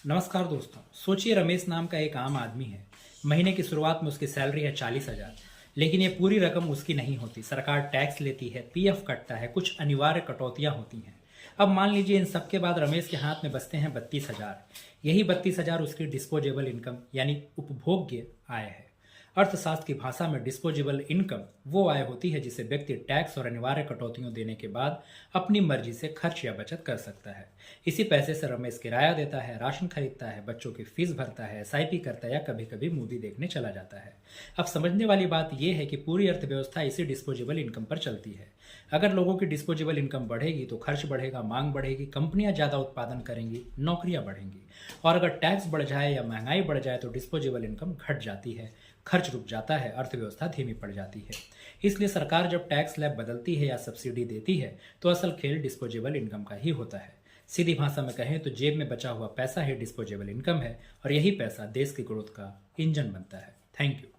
नमस्कार दोस्तों। सोचिए रमेश नाम का एक आम आदमी है। महीने की शुरुआत में उसकी सैलरी है 40,000। लेकिन ये पूरी रकम उसकी नहीं होती। सरकार टैक्स लेती है, पीएफ कटता है, कुछ अनिवार्य कटौतियां होती हैं। अब मान लीजिए इन सब के बाद रमेश के हाथ में बचते हैं 32,000। यही 32,000 उसकी डिस्पोजेबल इनकम यानी उपभोग्य आय है। अर्थशास्त्र की भाषा में डिस्पोजेबल इनकम वो आय होती है जिसे व्यक्ति टैक्स और अनिवार्य कटौतियों देने के बाद अपनी मर्जी से खर्च या बचत कर सकता है। इसी पैसे से रमेश किराया देता है, राशन खरीदता है, बच्चों की फीस भरता है, एसआईपी करता है या कभी कभी मूवी देखने चला जाता है। अब समझने वाली बात यह है कि पूरी अर्थव्यवस्था इसी डिस्पोजेबल इनकम पर चलती है। अगर लोगों की डिस्पोजेबल इनकम बढ़ेगी तो खर्च बढ़ेगा, मांग बढ़ेगी, कंपनियां ज्यादा उत्पादन करेंगी, नौकरियां बढ़ेंगी। और अगर टैक्स बढ़ जाए या महंगाई बढ़ जाए तो डिस्पोजेबल इनकम घट जाती है, खर्च रुक जाता है, अर्थव्यवस्था धीमी पड़ जाती है। इसलिए सरकार जब टैक्स स्लैब बदलती है या सब्सिडी देती है तो असल खेल डिस्पोजेबल इनकम का ही होता है। सीधी भाषा में कहें तो जेब में बचा हुआ पैसा ही डिस्पोजेबल इनकम है और यही पैसा देश की ग्रोथ का इंजन बनता है। Thank you.